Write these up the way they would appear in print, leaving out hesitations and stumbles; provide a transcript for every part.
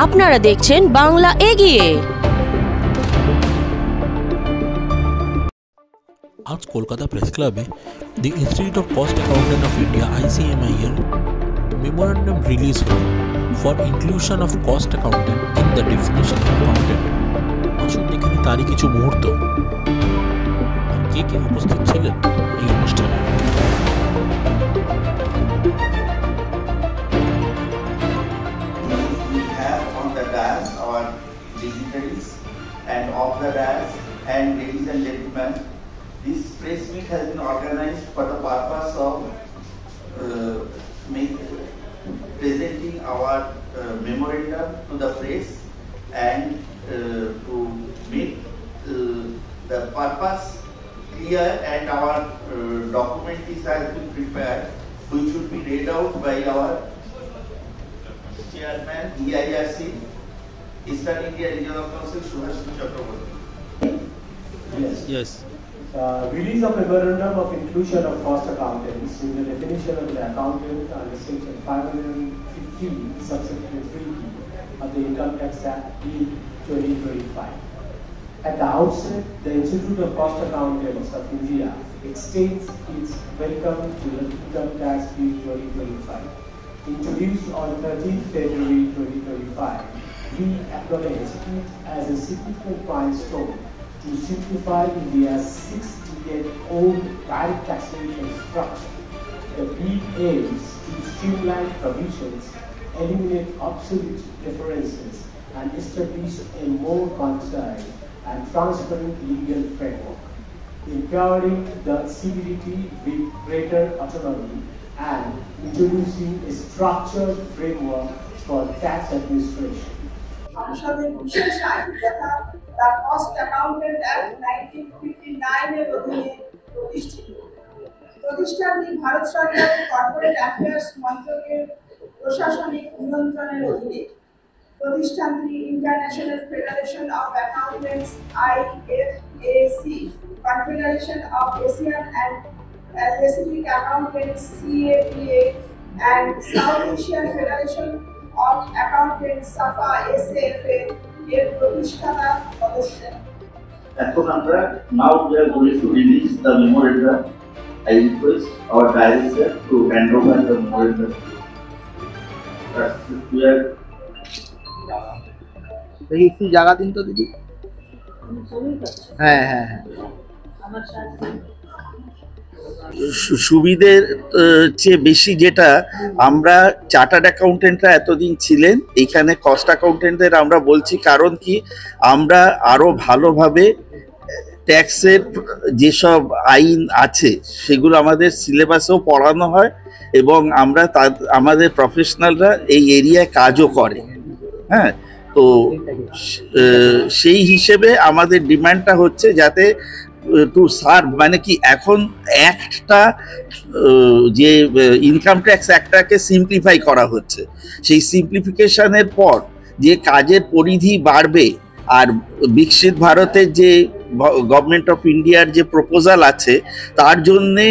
আপনারা দেখছেন বাংলা এগিয়ে। आज कोलकाता प्रेस क्लब में the institute of cost accountant of India ICMIL memorandum release हुआ for inclusion of cost accountant in the definition of accountant. আসুন দেখে নিই তারই কিছু মুহূর্ত আর কে কে উপস্থিত ছিলেন এই অনুষ্ঠানে। We have on the dais our dignitaries and off the dais, and ladies and gentlemen, this press meet has been organized for the purpose of presenting our memorandum to the press and to make the purpose clear, and our document has been prepared, which should be read out by our Chairman EIRC, Eastern India Regional Council, Subhashini Chakraborty. Yes. Release of memorandum of inclusion of cost accountants in the definition of the accountant under section 550 subsection 3 of the Income Tax Act 2025. At the outset, the Institute of Cost Accountants of India extends its welcome to the Income Tax Bill 2025. Introduced on 13th February 2025, we acknowledge it as a significant milestone to simplify India's 6-decade-old direct taxation structure. The bill aims to streamline provisions, eliminate obsolete differences, and establish a more concise and transparent legal framework, empowering the CBDT with greater autonomy and introducing a structured framework for tax administration. সংসদের বিশেষ আইন যথা the cost accountant act 1959 এর অধীনে প্রতিষ্ঠিত। প্রতিষ্ঠানটি ভারত সরকারের corporate affairs মন্ত্রকের প্রশাসনিক নিয়ন্ত্রণের অধীনে। প্রতিষ্ঠানটি international federation of accountants IFAC, confederation of Asian and Pacific Accountants CAPA, and South Asian Federation of Accountants SAFA SAFA এর প্রতিষ্ঠাতা সদস্য। এখন আমরা now we are going to release the memorandum. I request our director to hand over the memorandum. দেখি একটু জায়গা দিন তো দিদি। হ্যাঁ হ্যাঁ হ্যাঁ আমার সাথে সুবিধের চেয়ে বেশি যেটা আমরা চার্টার্ড অ্যাকাউন্টেন্টরা এতদিন ছিলেন, এখানে কস্ট অ্যাকাউন্টেন্টদের আমরা বলছি কারণ কি আমরা আরো ভালোভাবে ট্যাক্সের যেসব আইন আছে সেগুলো আমাদের সিলেবাসেও পড়ানো হয় এবং আমরা আমাদের প্রফেশনালরা এই এরিয়ায় কাজও করে। হ্যাঁ, তো সেই হিসেবে আমাদের ডিমান্ডটা হচ্ছে যাতে টু সার্ভ, মানে কি এখন অ্যাক্টটা যে ইনকাম ট্যাক্স অ্যাক্টটাকে সিম্পলিফাই করা হচ্ছে, সেই সিম্পলিফিকেশনের পর যে কাজের পরিধি বাড়বে আর বিকশিত ভারতের যে গভর্নমেন্ট অফ ইন্ডিয়ার যে প্রপোজাল আছে তার জন্যে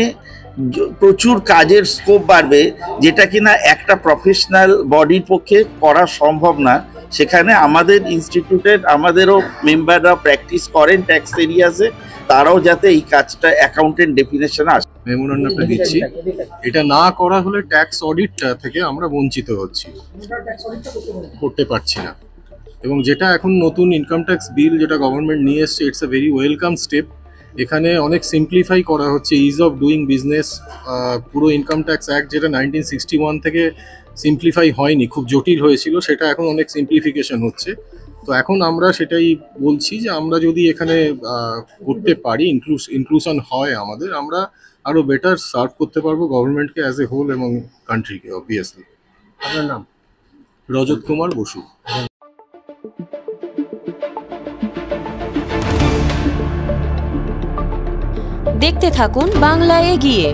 প্রচুর কাজের স্কোপ বাড়বে, যেটা কিনা একটা প্রফেশনাল বডির পক্ষে করা সম্ভব না। সেখানে আমাদের ইনস্টিটিউটের আমাদেরও মেম্বাররা প্র্যাকটিস করেন ট্যাক্স এরিয়াসে, তারাও যাতে এই কাজটা অ্যাকাউন্টেন্ট ডেফিনেশনে আসে। মেমোরেন্ডামটা দিচ্ছি, এটা না করা হলে ট্যাক্স অডিটটা থেকে আমরা বঞ্চিত হচ্ছি, করতে পারছি না। এবং যেটা এখন নতুন ইনকাম ট্যাক্স বিল যেটা গভর্নমেন্ট নিয়ে এসছে, it's a very welcome step. এখানে অনেক সিম্পলিফাই করা হচ্ছে, ইজ অফ ডুইং বিজনেস। পুরো ইনকাম ট্যাক্স অ্যাক্ট যেটা 1961 থেকে সিম্পলিফাই হয়নি, খুব জটিল হয়েছিল, সেটা এখন অনেক সিম্পলিফিকেশন হচ্ছে। তো এখন আমরা সেটাই বলছি যে আমরা যদি এখানে করতে পারি, ইনক্লুশন হয় আমাদের, আমরা আরো বেটার সার্ভ করতে পারবো গভর্নমেন্টকে অ্যাজ এ হোল এবং কান্ট্রিকে অবভিয়াসলি। আপনার নাম? রজত কুমার বসু। দেখতে থাকুন বাংলা এগিয়ে।